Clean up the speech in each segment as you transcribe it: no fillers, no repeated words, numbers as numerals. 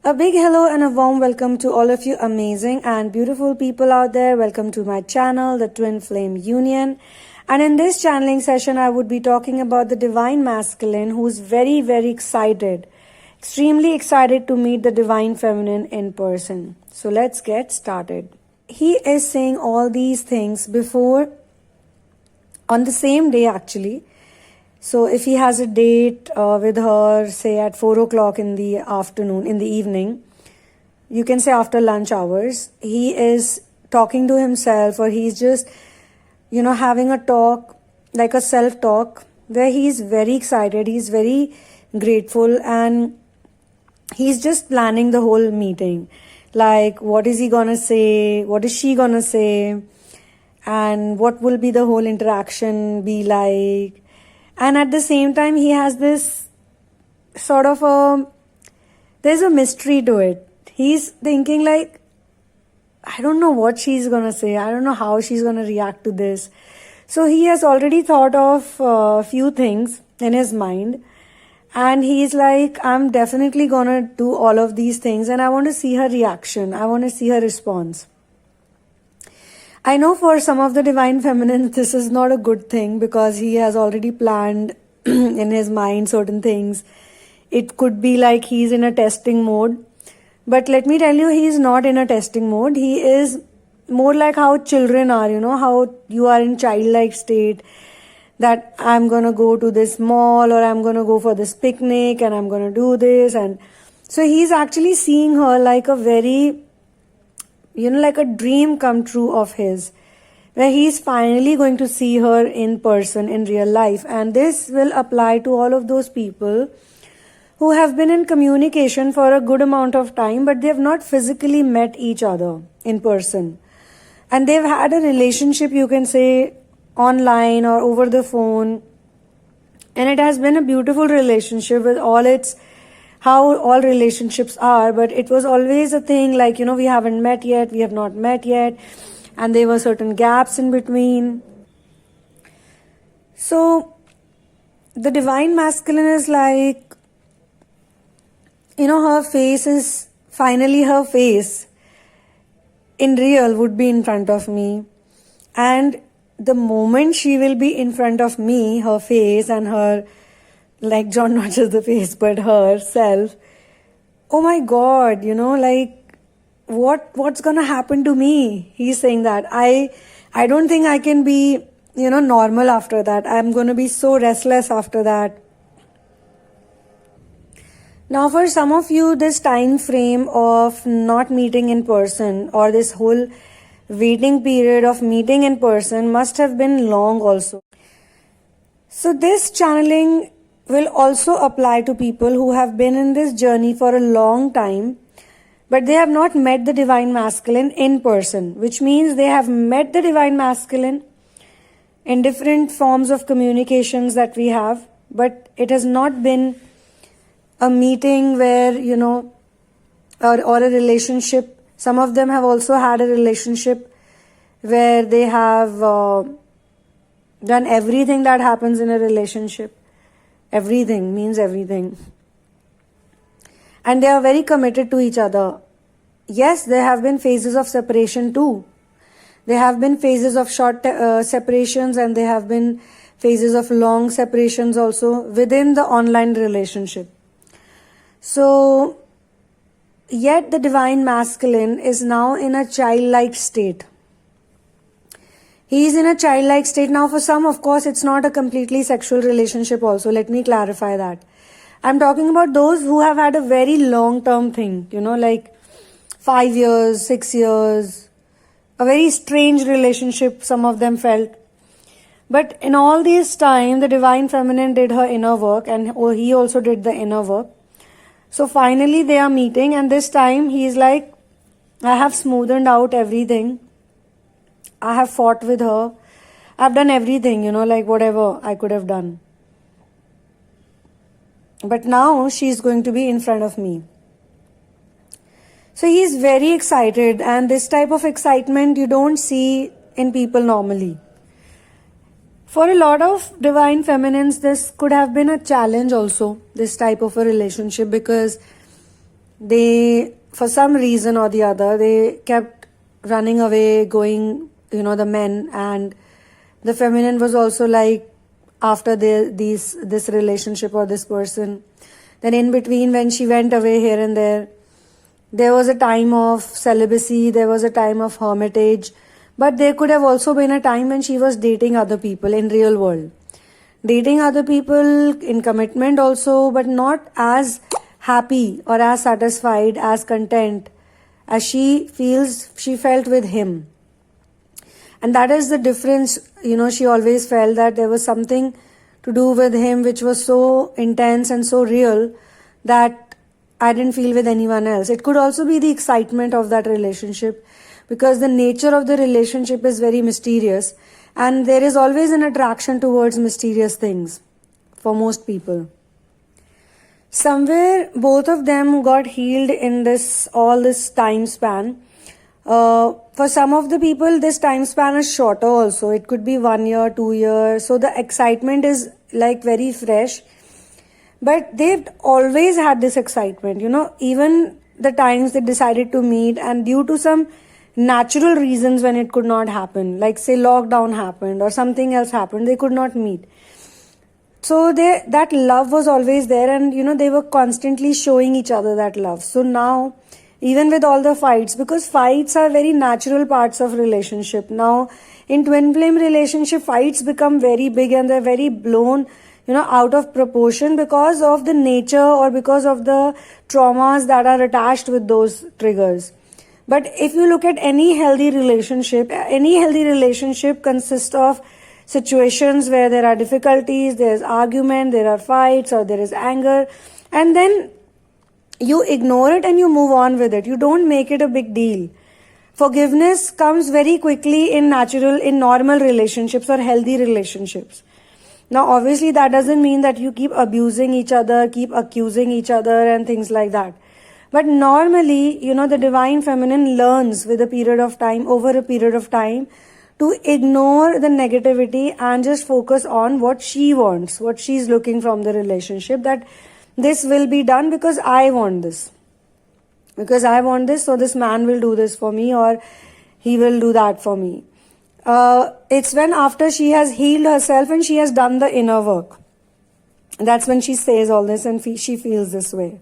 A big hello and a warm welcome to all of you amazing and beautiful people out there. Welcome to my channel, the Twinflame Union. And in this channeling session, I would be talking about the Divine Masculine who's very, very excited, extremely excited to meet the Divine Feminine in person. So let's get started. He is saying all these things on the same day actually. So if he has a date with her, say at 4 o'clock in the afternoon, in the evening, you can say after lunch hours, he is talking to himself, or he's just, having a talk, like a self-talk, where he's very excited, he's very grateful, and he's just planning the whole meeting. Like, what is he gonna say? What is she gonna say? And what will be the whole interaction be like? And at the same time, he has this sort of there's a mystery to it. He's thinking like, I don't know what she's going to say. I don't know how she's going to react to this. So he has already thought of a few things in his mind. And he's like, I'm definitely going to do all of these things. And I want to see her reaction. I want to see her response. I know for some of the Divine Feminine, this is not a good thing because he has already planned in his mind certain things. It could be like he's in a testing mode. But let me tell you, he's not in a testing mode. He is more like how children are, how you are in childlike state, that I'm going to go to this mall or I'm going to go for this picnic and I'm going to do this. And so he's actually seeing her like a very, like a dream come true of his, where he's finally going to see her in person, in real life. And this will apply to all of those people who have been in communication for a good amount of time, but they have not physically met each other in person. And they've had a relationship, you can say, online or over the phone. And it has been a beautiful relationship with all its how all relationships are, but it was always a thing like, we haven't met yet, we have not met yet, and there were certain gaps in between. So the Divine Masculine is like, her face is finally her face in real would be in front of me. And the moment she will be in front of me, her face and her, like John, not just the face, but herself. Oh my God, like what's gonna happen to me? He's saying that. I don't think I can be, normal after that. I'm gonna be so restless after that. Now for some of you, this time frame of not meeting in person or this whole waiting period of meeting in person must have been long also. So this channeling will also apply to people who have been in this journey for a long time, but they have not met the Divine Masculine in person, which means they have met the Divine Masculine in different forms of communications that we have, but it has not been a meeting where, or a relationship. Some of them have also had a relationship where they have done everything that happens in a relationship. Everything means everything. And they are very committed to each other. Yes, there have been phases of separation too. There have been phases of short separations, and there have been phases of long separations also within the online relationship. So, yet the Divine Masculine is now in a childlike state. He is in a childlike state. Now for some, of course, it's not a completely sexual relationship also. Let me clarify that. I'm talking about those who have had a very long-term thing, like 5 years, 6 years, a very strange relationship some of them felt. But in all this time, the Divine Feminine did her inner work, and he also did the inner work. So finally they are meeting, and this time he is like, I have smoothened out everything. I have fought with her. I've done everything, like whatever I could have done. But now she's going to be in front of me. So he's very excited, and this type of excitement you don't see in people normally. For a lot of Divine Feminines, this could have been a challenge also, this type of a relationship, because they, for some reason or the other, they kept running away, going, the men, and the feminine was also like, after this relationship or this person. Then in between, when she went away here and there was a time of celibacy, there was a time of hermitage, but there could have also been a time when she was dating other people in real world. Dating other people in commitment also, but not as happy or as satisfied, as content as she felt with him. And that is the difference. She always felt that there was something to do with him which was so intense and so real that I didn't feel with anyone else. It could also be the excitement of that relationship, because the nature of the relationship is very mysterious, and there is always an attraction towards mysterious things for most people. Somewhere both of them got healed in all this time span. For some of the people, this time span is shorter also. It could be 1 year, 2 years. So the excitement is like very fresh. But they've always had this excitement, even the times they decided to meet, and due to some natural reasons when it could not happen, like say lockdown happened or something else happened, they could not meet. So that love was always there, and they were constantly showing each other that love. So now, even with all the fights, because fights are very natural parts of relationship. Now, in twin flame relationship, fights become very big and they're very blown, out of proportion because of the nature or because of the traumas that are attached with those triggers. But if you look at any healthy relationship consists of situations where there are difficulties, there's argument, there are fights, or there is anger, and then you ignore it and you move on with it. You don't make it a big deal. Forgiveness comes very quickly in normal relationships or healthy relationships. Now, obviously, that doesn't mean that you keep abusing each other, keep accusing each other and things like that. But normally, the divine feminine learns over a period of time, to ignore the negativity and just focus on what she wants, what she's looking from the relationship, that this will be done because I want this. Because I want this, so this man will do this for me, or he will do that for me. It's when after she has healed herself and she has done the inner work, that's when she says all this and she feels this way.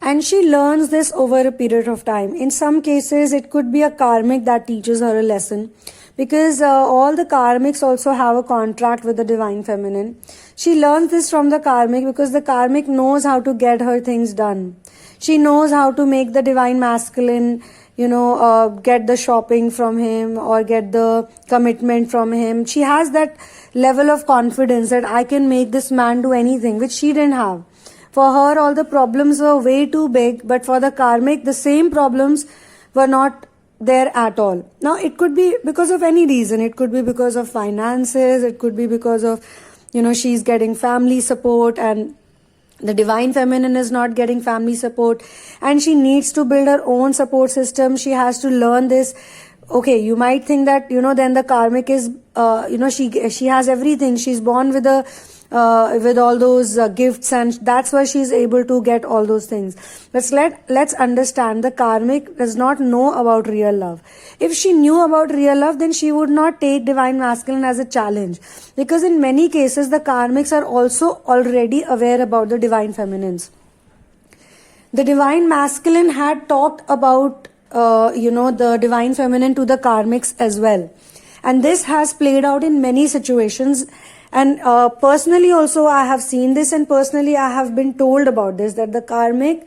And she learns this over a period of time. In some cases, it could be a karmic that teaches her a lesson, because all the karmics also have a contract with the divine feminine. She learns this from the karmic because the karmic knows how to get her things done. She knows how to make the divine masculine, get the shopping from him or get the commitment from him. She has that level of confidence that I can make this man do anything, which she didn't have. For her, all the problems were way too big, but for the karmic, the same problems were not there at all. Now, it could be because of any reason. It could be because of finances. It could be because of, she's getting family support and the divine feminine is not getting family support, and she needs to build her own support system. She has to learn this. Okay, you might think that, then the karmic is, she has everything. She's born with all those gifts, and that's why she's able to get all those things. But let's understand, the karmic does not know about real love. If she knew about real love, then she would not take divine masculine as a challenge, because in many cases the karmics are also already aware about the divine feminines. The divine masculine had talked about the divine feminine to the karmics as well, and this has played out in many situations. And personally also I have seen this, and personally I have been told about this, that the karmic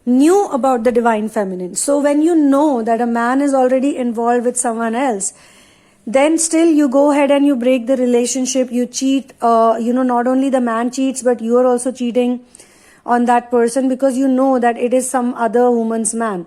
knew about the divine feminine. So when you know that a man is already involved with someone else, then still you go ahead and you break the relationship, you cheat, not only the man cheats, but you are also cheating on that person because you know that it is some other woman's man.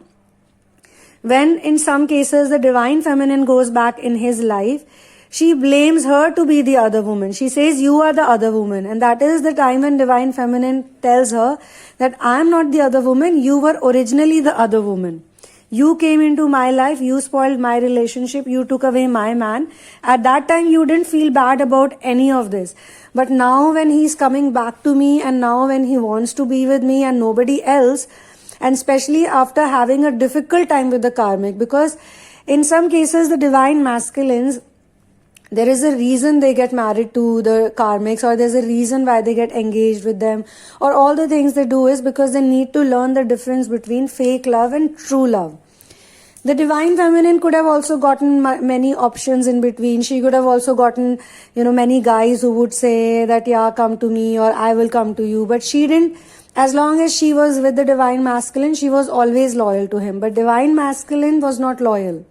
When in some cases the divine feminine goes back in his life, she blames her to be the other woman. She says, you are the other woman. And that is the time when divine feminine tells her that I am not the other woman. You were originally the other woman. You came into my life. You spoiled my relationship. You took away my man. At that time, you didn't feel bad about any of this. But now when he's coming back to me, and now when he wants to be with me and nobody else, And especially after having a difficult time with the karmic, because in some cases the divine masculines, there is a reason they get married to the karmics, or there's a reason why they get engaged with them, or all the things they do is because they need to learn the difference between fake love and true love. The divine feminine could have also gotten many options in between. She could have also gotten, many guys who would say that, yeah, come to me, or I will come to you. But she didn't. As long as she was with the divine masculine, she was always loyal to him. But divine masculine was not loyal.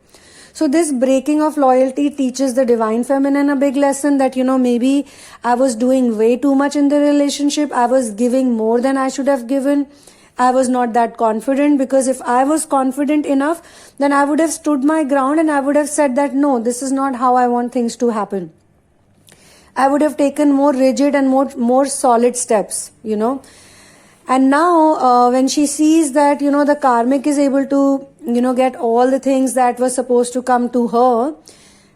So this breaking of loyalty teaches the divine feminine a big lesson that, maybe I was doing way too much in the relationship. I was giving more than I should have given. I was not that confident, because if I was confident enough, then I would have stood my ground and I would have said that, no, this is not how I want things to happen. I would have taken more rigid and more solid steps, And now when she sees that, the karmic is able to, get all the things that were supposed to come to her,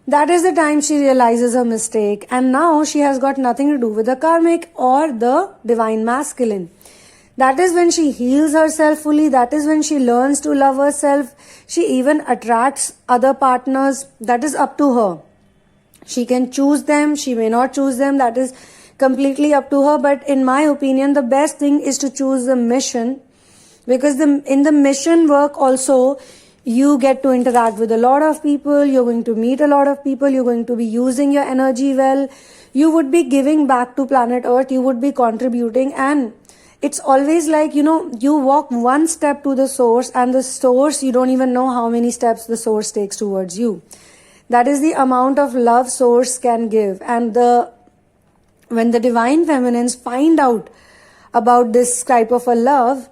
that is the time she realizes her mistake. And now she has got nothing to do with the karmic or the divine masculine. That is when she heals herself fully. That is when she learns to love herself. She even attracts other partners. That is up to her. She can choose them. She may not choose them. That is completely up to her. But in my opinion, the best thing is to choose the mission, because in the mission work also, you get to interact with a lot of people. You're going to meet a lot of people. You're going to be using your energy well. You would be giving back to planet Earth. You would be contributing, and it's always like, you walk one step to the source, and the source, you don't even know how many steps the source takes towards you. That is the amount of love source can give. And when the divine feminines find out about this type of a love,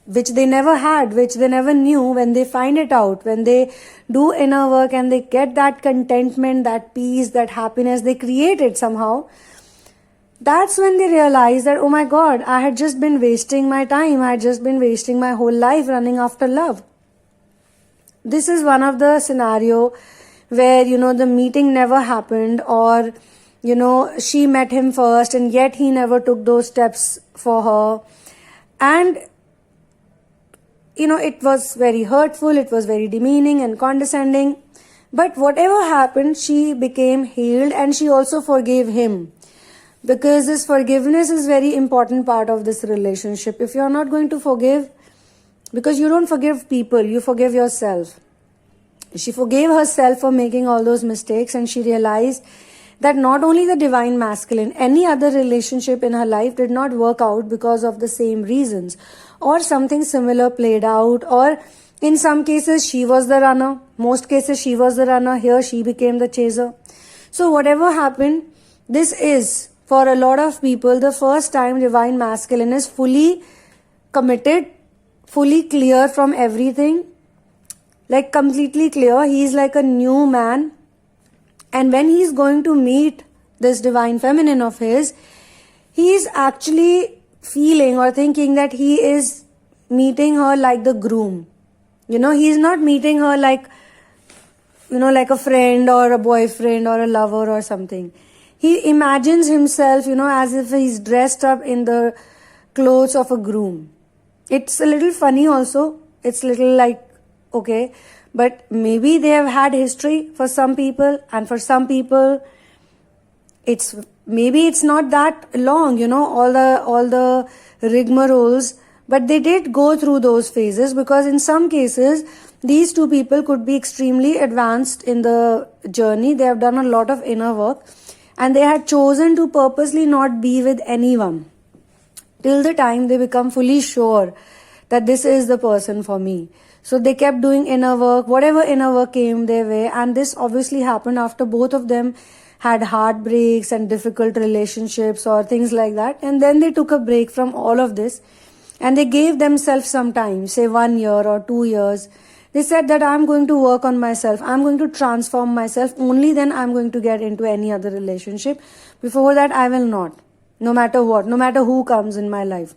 which they never had, which they never knew, when they find it out, when they do inner work and they get that contentment, that peace, that happiness, they create it somehow. That's when they realize that, oh my God, I had just been wasting my time. I had just been wasting my whole life running after love. This is one of the scenario where, the meeting never happened, or, she met him first and yet he never took those steps for her. And, it was very hurtful. It was very demeaning and condescending. But whatever happened, she became healed, and she also forgave him. Because this forgiveness is very important part of this relationship. If you're not going to forgive, because you don't forgive people, you forgive yourself. She forgave herself for making all those mistakes, and she realized that not only the divine masculine, any other relationship in her life did not work out because of the same reasons, or something similar played out, or in some cases she was the runner. Most cases she was the runner. Here she became the chaser. So whatever happened, this is, for a lot of people, the first time divine masculine is fully committed, fully clear from everything, like completely clear. He is like a new man. And when he is going to meet this divine feminine of his, he is actually feeling or thinking that he is meeting her like the groom. He is not meeting her like, like a friend or a boyfriend or a lover or something. He imagines himself, as if he's dressed up in the clothes of a groom. It's a little funny also. It's a little like, okay, but maybe they have had history for some people, and for some people, maybe it's not that long, all the rigmaroles, but they did go through those phases, because in some cases, these two people could be extremely advanced in the journey. They have done a lot of inner work. And they had chosen to purposely not be with anyone till the time they become fully sure that this is the person for me. So they kept doing inner work, whatever inner work came their way. And this obviously happened after both of them had heartbreaks and difficult relationships or things like that. And then they took a break from all of this, and they gave themselves some time, say 1 year or 2 years. They said that I'm going to work on myself. I'm going to transform myself. Only then I'm going to get into any other relationship. Before that, I will not. No matter what, no matter who comes in my life.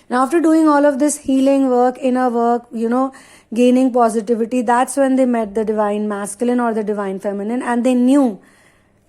Now, after doing all of this healing work, inner work, gaining positivity, that's when they met the divine masculine or the divine feminine. And they knew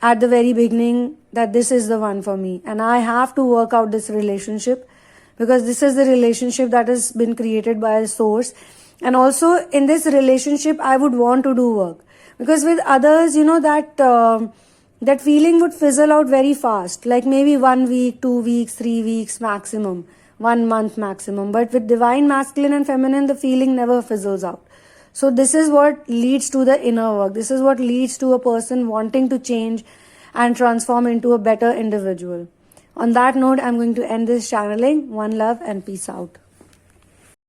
at the very beginning that this is the one for me. And I have to work out this relationship because this is the relationship that has been created by a source. And also in this relationship, I would want to do work, because with others, that feeling would fizzle out very fast, like maybe 1 week, 2 weeks, 3 weeks maximum, 1 month maximum. But with divine masculine and feminine, the feeling never fizzles out. So this is what leads to the inner work. This is what leads to a person wanting to change and transform into a better individual. On that note, I'm going to end this channeling. One love and peace out.